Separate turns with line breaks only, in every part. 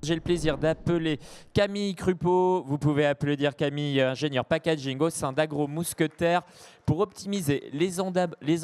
J'ai le plaisir d'appeler Camille Crupeau. Vous pouvez applaudir Camille, ingénieur packaging au sein d'Agro Mousquetaire. Pour optimiser les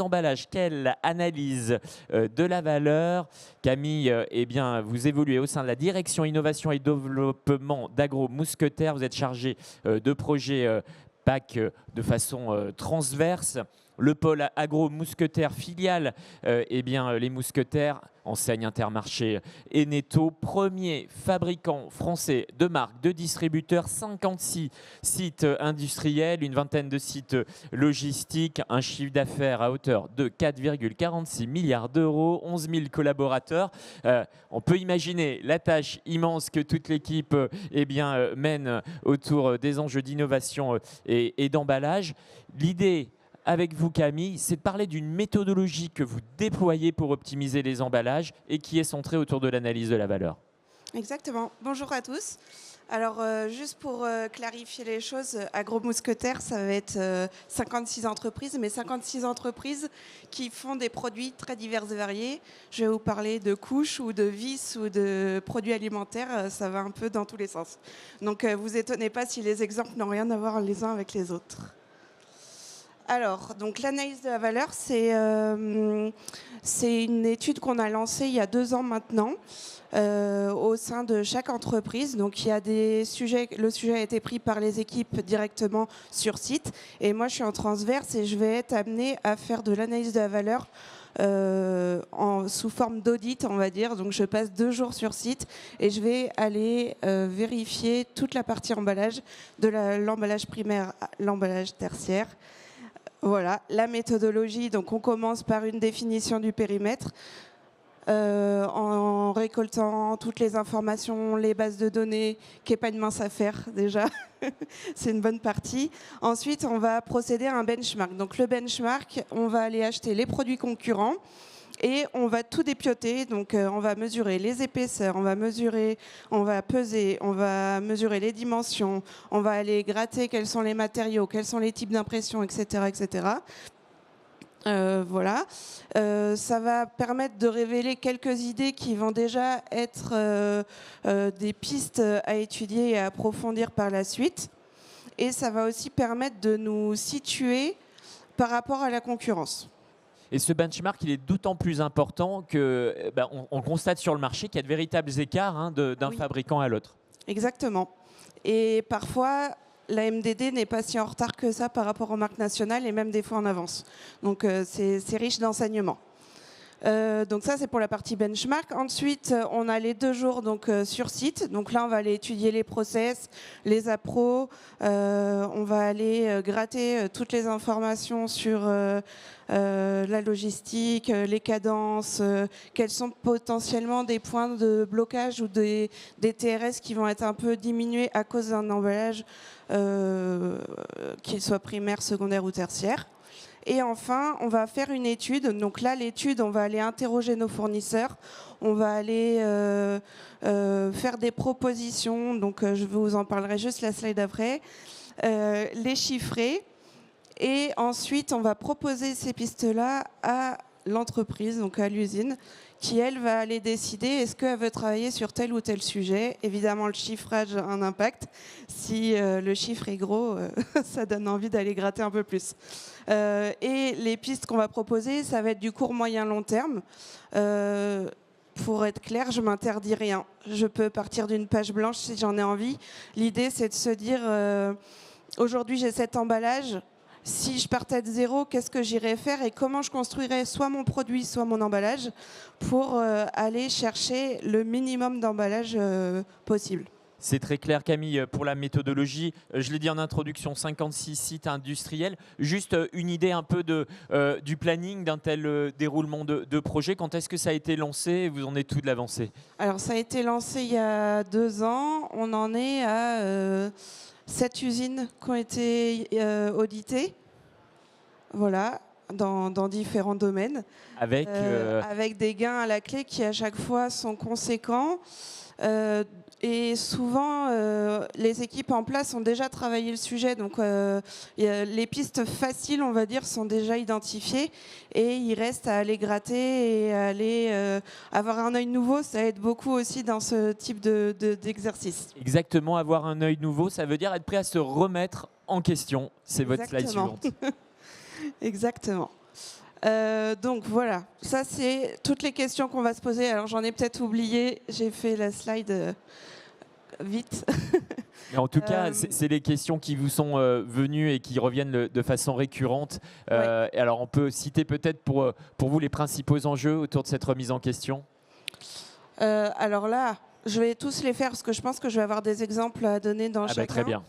emballages, quelle analyse de la valeur? Camille, eh bien, vous évoluez au sein de la direction innovation et développement d'Agro Mousquetaire. Vous êtes chargé de projets PAC de façon transverse. Le pôle Agro Mousquetaire filiale, eh bien, les Mousquetaires, enseigne Intermarché Eneteau, premier fabricant français de marques, de distributeurs, 56 sites industriels, une vingtaine de sites logistiques, un chiffre d'affaires à hauteur de 4,46 milliards d'euros, 11 000 collaborateurs. On peut imaginer la tâche immense que toute l'équipe eh bien, mène autour des enjeux d'innovation et d'emballage. L'idée avec vous, Camille, c'est de parler d'une méthodologie que vous déployez pour optimiser les emballages et qui est centrée autour de l'analyse de la valeur.
Exactement. Bonjour à tous. Alors, juste pour clarifier les choses, Agro Mousquetaire, ça va être 56 entreprises, mais 56 entreprises qui font des produits très divers et variés. Je vais vous parler de couches ou de vis ou de produits alimentaires, ça va un peu dans tous les sens. Donc, vous étonnez pas si les exemples n'ont rien à voir les uns avec les autres. Alors, donc l'analyse de la valeur, c'est une étude qu'on a lancée il y a 2 ans maintenant au sein de chaque entreprise. Donc, il y a des sujets, le sujet a été pris par les équipes directement sur site. Et moi, je suis en transverse et je vais être amenée à faire de l'analyse de la valeur sous forme d'audit, on va dire. Donc, je passe 2 jours sur site et je vais aller vérifier toute la partie emballage, de l'emballage primaire à l'emballage tertiaire. Voilà, la méthodologie, donc on commence par une définition du périmètre en récoltant toutes les informations, les bases de données, qui n'est pas une mince affaire déjà, c'est une bonne partie. Ensuite, on va procéder à un benchmark. Donc le benchmark, on va aller acheter les produits concurrents et on va tout dépioter. Donc on va mesurer les épaisseurs, on va mesurer, on va peser, on va mesurer les dimensions, on va aller gratter quels sont les matériaux, quels sont les types d'impression, etc., etc. Voilà, ça va permettre de révéler quelques idées qui vont déjà être des pistes à étudier et à approfondir par la suite. Et ça va aussi permettre de nous situer par rapport à la concurrence.
Et ce benchmark, il est d'autant plus important que on constate sur le marché qu'il y a de véritables écarts d'un fabricant à l'autre.
Exactement. Et parfois, la MDD n'est pas si en retard que ça par rapport aux marques nationales et même des fois en avance. Donc c'est riche d'enseignements. Donc ça, c'est pour la partie benchmark. Ensuite, on a les 2 jours donc, sur site. Donc là, on va aller étudier les process, les appros. On va aller gratter toutes les informations sur la logistique, les cadences, quels sont potentiellement des points de blocage ou des TRS qui vont être un peu diminués à cause d'un emballage, qu'il soit primaire, secondaire ou tertiaire. Et enfin, on va faire une étude. Donc là, l'étude, on va aller interroger nos fournisseurs. On va aller faire des propositions. Donc je vous en parlerai juste la slide après. Les chiffrer. Et ensuite, on va proposer ces pistes-là à l'entreprise, donc à l'usine, qui, elle, va aller décider est-ce qu'elle veut travailler sur tel ou tel sujet. Évidemment, le chiffrage a un impact. Si le chiffre est gros, ça donne envie d'aller gratter un peu plus. Et les pistes qu'on va proposer, ça va être du court, moyen, long terme. Pour être clair, je m'interdis rien. Je peux partir d'une page blanche si j'en ai envie. L'idée, c'est de se dire aujourd'hui, j'ai cet emballage. Si je partais de zéro, qu'est-ce que j'irais faire et comment je construirais soit mon produit, soit mon emballage pour aller chercher le minimum d'emballage possible.
C'est très clair, Camille, pour la méthodologie. Je l'ai dit en introduction, 56 sites industriels. Juste une idée un peu du planning d'un tel déroulement de projet. Quand est-ce que ça a été lancé? Vous en êtes tout de l'avancée?
Alors, ça a été lancé il y a 2 ans. On en est à 7 usines qui ont été auditées. Voilà. dans différents domaines,
Avec,
avec des gains à la clé qui à chaque fois sont conséquents. Et souvent, les équipes en place ont déjà travaillé le sujet, donc les pistes faciles, on va dire, sont déjà identifiées et il reste à aller gratter et à aller avoir un œil nouveau. Ça aide beaucoup aussi dans ce type d'exercice.
Exactement, avoir un œil nouveau, ça veut dire être prêt à se remettre en question. C'est votre slide suivante.
Exactement. Donc voilà, ça c'est toutes les questions qu'on va se poser. Alors j'en ai peut-être oublié, j'ai fait la slide vite.
Mais en tout cas, c'est les questions qui vous sont venues et qui reviennent de façon récurrente.
Ouais.
Et alors on peut citer peut-être pour vous les principaux enjeux autour de cette remise en question.
Alors là, je vais tous les faire parce que je pense que je vais avoir des exemples à donner dans chacun.
Très bien.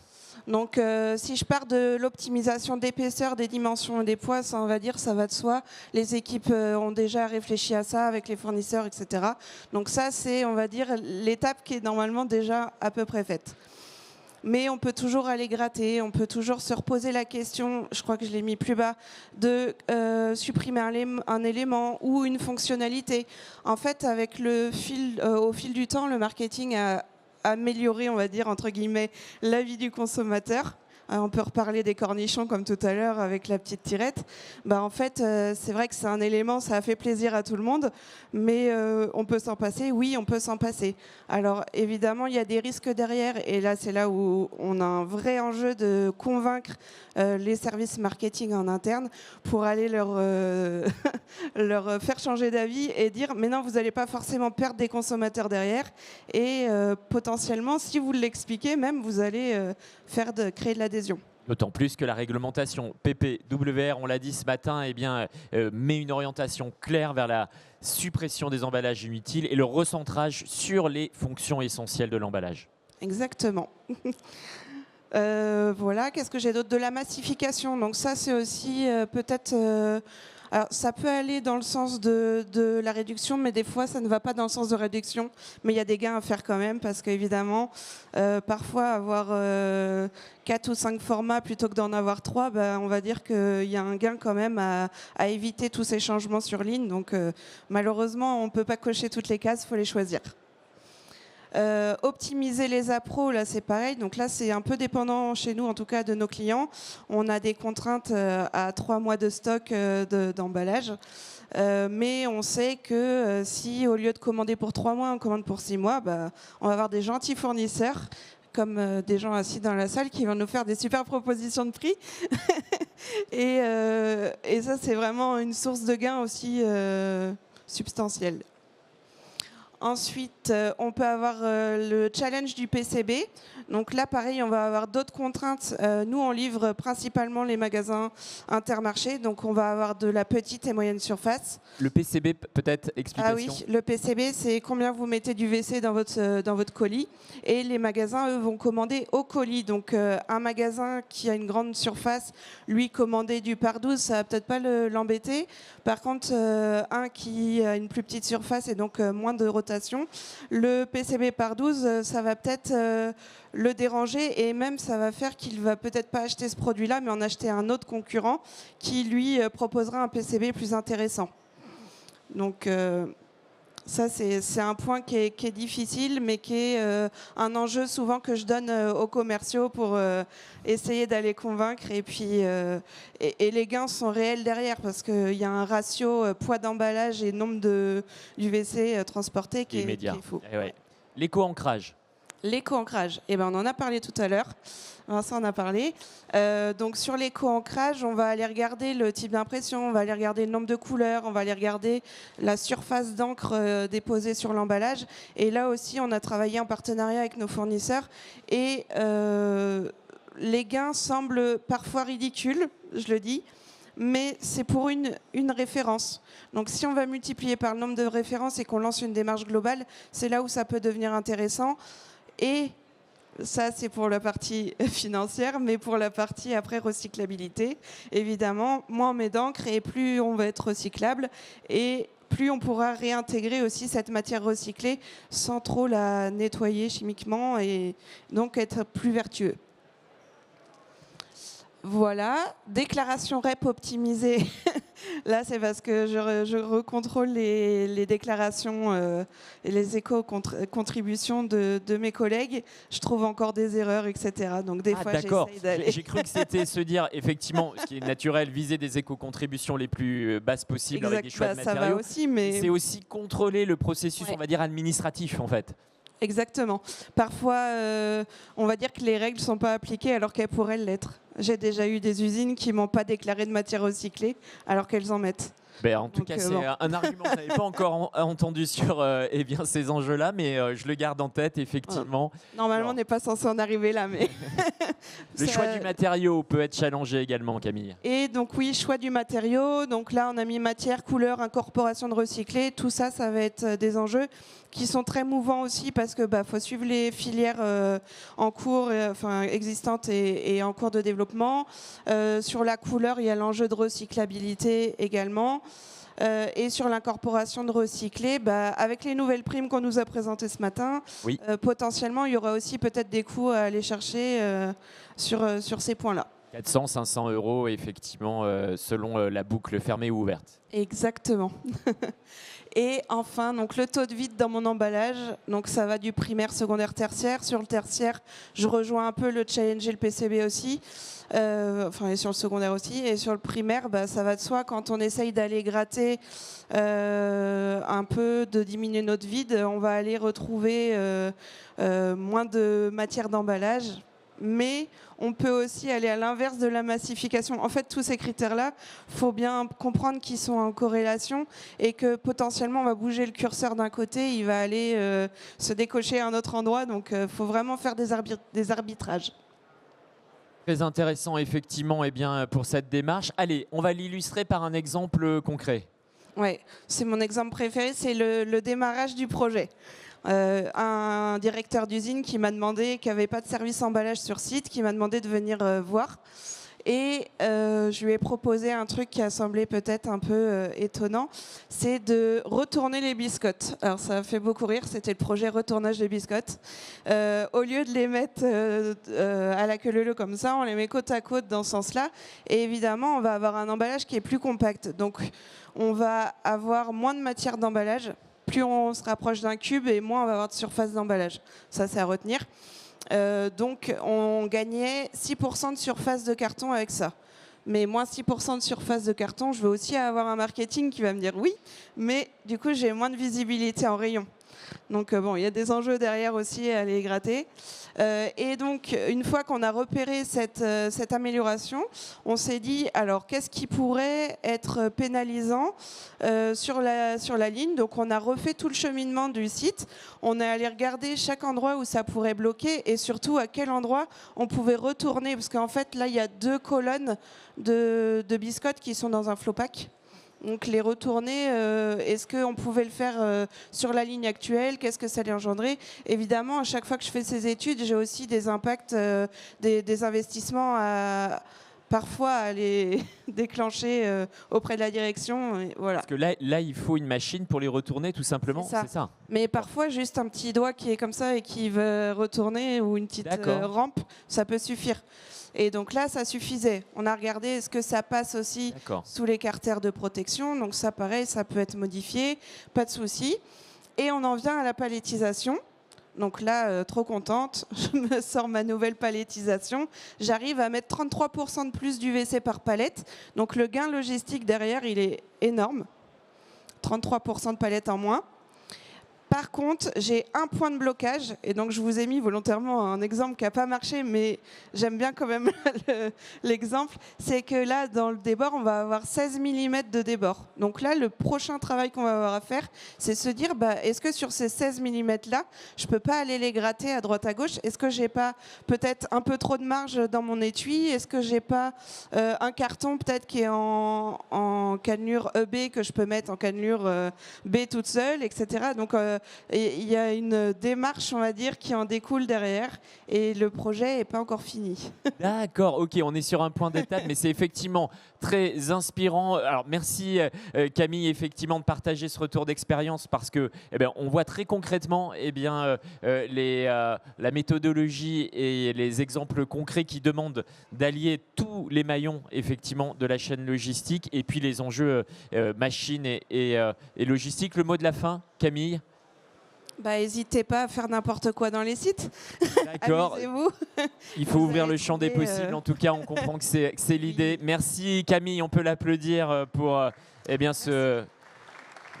Donc, si je pars de l'optimisation d'épaisseur, des dimensions et des poids, ça, on va dire, ça va de soi. Les équipes ont déjà réfléchi à ça avec les fournisseurs, etc. Donc ça, c'est, on va dire, l'étape qui est normalement déjà à peu près faite. Mais on peut toujours aller gratter, on peut toujours se reposer la question, je crois que je l'ai mis plus bas, de supprimer un élément ou une fonctionnalité. En fait, avec au fil du temps, le marketing a amélioré, on va dire, entre guillemets, la vie du consommateur. On peut reparler des cornichons comme tout à l'heure avec la petite tirette. En fait, c'est vrai que c'est un élément, ça a fait plaisir à tout le monde, mais on peut s'en passer. Oui, on peut s'en passer. Alors évidemment, il y a des risques derrière, et là, c'est là où on a un vrai enjeu de convaincre les services marketing en interne pour aller leur faire changer d'avis et dire mais non, vous n'allez pas forcément perdre des consommateurs derrière, et potentiellement, si vous l'expliquez, même vous allez créer de l'adhésion.
D'autant plus que la réglementation PPWR, on l'a dit ce matin, met une orientation claire vers la suppression des emballages inutiles et le recentrage sur les fonctions essentielles de l'emballage.
Exactement. Voilà, qu'est-ce que j'ai d'autre? De la massification. Donc ça, c'est aussi peut-être... alors, ça peut aller dans le sens de la réduction, mais des fois, ça ne va pas dans le sens de réduction. Mais il y a des gains à faire quand même, parce qu'évidemment, parfois, avoir 4 ou 5 formats plutôt que d'en avoir 3, on va dire qu'il y a un gain quand même à éviter tous ces changements sur ligne. Donc, malheureusement, on ne peut pas cocher toutes les cases, il faut les choisir. Optimiser les appros, là c'est pareil. Donc là c'est un peu dépendant chez nous, en tout cas de nos clients. On a des contraintes à 3 mois de stock d'emballage. Mais on sait que si au lieu de commander pour 3 mois, on commande pour 6 mois, on va avoir des gentils fournisseurs comme des gens assis dans la salle qui vont nous faire des super propositions de prix. et ça c'est vraiment une source de gain aussi substantielle. Ensuite, on peut avoir le challenge du PCB. Donc là, pareil, on va avoir d'autres contraintes. Nous, on livre principalement les magasins Intermarché. Donc, on va avoir de la petite et moyenne surface.
Le PCB, peut-être, explication.
Ah oui, le PCB, c'est combien vous mettez du WC dans votre colis. Et les magasins, eux, vont commander au colis. Donc, un magasin qui a une grande surface, lui, commander du par 12, ça va peut-être pas l'embêter. Par contre, un qui a une plus petite surface et donc moins de rotation, le PCB par 12, ça va peut-être le déranger, et même ça va faire qu'il va peut-être pas acheter ce produit-là, mais en acheter un autre concurrent qui lui proposera un PCB plus intéressant. Donc ça c'est un point qui est difficile, mais qui est un enjeu souvent que je donne aux commerciaux pour essayer d'aller convaincre, et puis et les gains sont réels derrière, parce qu'il y a un ratio poids d'emballage et nombre du WC transporté qui est fou.
Ouais. L'éco-ancrage.
L'éco-ancrage, on en a parlé tout à l'heure. Vincent en a parlé. Donc sur l'éco-ancrage, on va aller regarder le type d'impression, on va aller regarder le nombre de couleurs, on va aller regarder la surface d'encre déposée sur l'emballage. Et là aussi, on a travaillé en partenariat avec nos fournisseurs. Et les gains semblent parfois ridicules, je le dis, mais c'est pour une référence. Donc si on va multiplier par le nombre de références et qu'on lance une démarche globale, c'est là où ça peut devenir intéressant. Et ça, c'est pour la partie financière, mais pour la partie après recyclabilité, évidemment, moins on met d'encre et plus on va être recyclable, et plus on pourra réintégrer aussi cette matière recyclée sans trop la nettoyer chimiquement, et donc être plus vertueux. Voilà, déclaration REP optimisée. Là, c'est parce que je recontrôle les déclarations et les éco-contributions de mes collègues. Je trouve encore des erreurs, etc. Donc des fois,
d'accord.
j'essaye d'aller.
J'ai cru que c'était se dire, effectivement, ce qui est naturel, viser des éco-contributions les plus basses possibles avec des choix de
Ça
matériaux.
va aussi, mais...
C'est aussi contrôler le processus,
Ouais.
on va dire, administratif, en fait.
Exactement. Parfois, on va dire que les règles ne sont pas appliquées alors qu'elles pourraient l'être. J'ai déjà eu des usines qui m'ont pas déclaré de matière recyclée alors qu'elles en mettent.
Ben, en tout
Donc,
cas, c'est
bon.
un argument que je n'avais pas encore entendu sur eh bien, ces enjeux-là, mais je le garde en tête, effectivement.
Normalement,
Alors.
on n'est pas censé en arriver là, mais...
Le choix du matériau peut être challengé également, Camille.
Et donc oui, choix du matériau. Donc là, on a mis matière, couleur, incorporation de recyclé. Tout ça, ça va être des enjeux qui sont très mouvants aussi parce que faut suivre les filières en cours, existantes et en cours de développement. Sur la couleur, il y a l'enjeu de recyclabilité également. Et sur l'incorporation de recyclé, avec les nouvelles primes qu'on nous a présentées ce matin,
Oui.
Potentiellement, il y aura aussi peut-être des coûts à aller chercher sur ces points-là.
400, 500 euros, effectivement, selon la boucle fermée ou ouverte.
Exactement. Et enfin, donc le taux de vide dans mon emballage, donc ça va du primaire, secondaire, tertiaire. Sur le tertiaire, je rejoins un peu le challenge et le PCB aussi, et sur le secondaire aussi. Et sur le primaire, ça va de soi, quand on essaye d'aller gratter un peu, de diminuer notre vide, on va aller retrouver moins de matière d'emballage. Mais on peut aussi aller à l'inverse de la massification. En fait, tous ces critères-là, il faut bien comprendre qu'ils sont en corrélation et que potentiellement, on va bouger le curseur d'un côté, il va aller se décocher à un autre endroit. Donc, il faut vraiment faire des arbitrages.
Très intéressant, effectivement, pour cette démarche. Allez, on va l'illustrer par un exemple concret.
Oui, c'est mon exemple préféré, c'est le démarrage du projet. Un directeur d'usine qui m'a demandé, qui n'avait pas de service emballage sur site, qui m'a demandé de venir voir. Et je lui ai proposé un truc qui a semblé peut-être un peu étonnant, c'est de retourner les biscottes. Alors ça a fait beaucoup rire, c'était le projet retournage des biscottes. Au lieu de les mettre à la queue leu-leu comme ça, on les met côte à côte dans ce sens-là. Et évidemment, on va avoir un emballage qui est plus compact. Donc on va avoir moins de matière d'emballage. Plus on se rapproche d'un cube et moins on va avoir de surface d'emballage. Ça, c'est à retenir. Donc, on gagnait 6% de surface de carton avec ça. Mais moins 6% de surface de carton, je veux aussi avoir un marketing qui va me dire oui, mais du coup, j'ai moins de visibilité en rayon. Donc, il y a des enjeux derrière aussi à aller gratter. Et donc, une fois qu'on a repéré cette amélioration, on s'est dit, alors, qu'est-ce qui pourrait être pénalisant sur la ligne? Donc, on a refait tout le cheminement du site. On est allé regarder chaque endroit où ça pourrait bloquer et surtout à quel endroit on pouvait retourner. Parce qu'en fait, là, il y a 2 colonnes de biscottes qui sont dans un flow pack. Donc les retourner, est-ce qu'on pouvait le faire sur la ligne actuelle? Qu'est-ce que ça allait engendrer? Évidemment, à chaque fois que je fais ces études, j'ai aussi des impacts, des investissements parfois à les déclencher auprès de la direction. Et voilà.
Parce que là, il faut une machine pour les retourner, tout simplement. C'est ça.
Mais parfois, juste un petit doigt qui est comme ça et qui veut retourner ou une petite rampe, ça peut suffire. Et donc là, ça suffisait. On a regardé est-ce que ça passe aussi sous les carters de protection. Donc ça, pareil, ça peut être modifié, pas de souci. Et on en vient à la palettisation. Donc là, trop contente, je me sors ma nouvelle palettisation. J'arrive à mettre 33% de plus d'UVC par palette. Donc le gain logistique derrière, il est énorme. 33% de palettes en moins. Par contre, j'ai un point de blocage, et donc je vous ai mis volontairement un exemple qui n'a pas marché, mais j'aime bien quand même l'exemple. C'est que là, dans le débord, on va avoir 16 mm de débord. Donc là, le prochain travail qu'on va avoir à faire, c'est se dire, est-ce que sur ces 16 mm-là, je ne peux pas aller les gratter à droite à gauche? Est-ce que je n'ai pas peut-être un peu trop de marge dans mon étui? Est-ce que je n'ai pas un carton peut-être qui est en cannelure EB que je peux mettre en cannelure B toute seule, etc. Donc il y a une démarche, on va dire, qui en découle derrière. Et le projet n'est pas encore fini.
D'accord, ok, on est sur un point d'étape, mais c'est effectivement très inspirant. Alors merci Camille, effectivement, de partager ce retour d'expérience parce que, on voit très concrètement, la méthodologie et les exemples concrets qui demandent d'allier tous les maillons, effectivement, de la chaîne logistique et puis les enjeux machines et logistique. Le mot de la fin, Camille?
N'hésitez pas à faire n'importe quoi dans les sites.
D'accord.
Amusez-vous.
Il faut
Vous
ouvrir
allez
le champ des
trouver,
possibles. En tout cas, on comprend que c'est l'idée. Merci Camille, on peut l'applaudir pour ce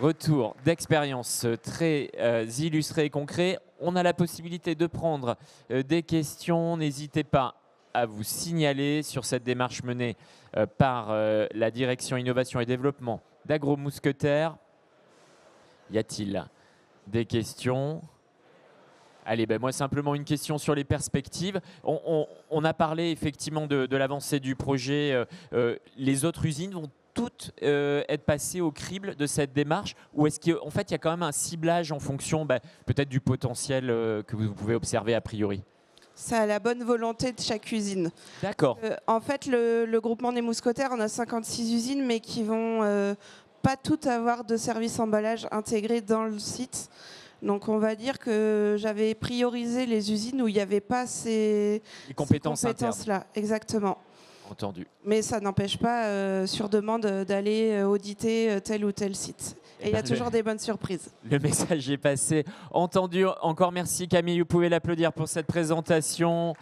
retour d'expérience très illustré et concret. On a la possibilité de prendre des questions. N'hésitez pas à vous signaler sur cette démarche menée par la direction innovation et développement d'Agro Mousquetaires. Y a-t-il des questions? Allez, moi simplement une question sur les perspectives. On a parlé effectivement de l'avancée du projet. Les autres usines vont toutes être passées au crible de cette démarche, ou est-ce qu'en fait il y a quand même un ciblage en fonction peut-être du potentiel que vous pouvez observer a priori?
Ça a la bonne volonté de chaque usine.
D'accord.
En fait, le groupement des Mousquetaires, on a 56 usines, mais qui vont pas toutes avoir de service emballage intégré dans le site. Donc on va dire que j'avais priorisé les usines où il n'y avait pas ces compétences-là. Exactement.
Entendu.
Mais ça n'empêche pas, sur demande, d'aller auditer tel ou tel site. Et il y a toujours des bonnes surprises.
Le message est passé. Entendu. Encore merci Camille. Vous pouvez l'applaudir pour cette présentation.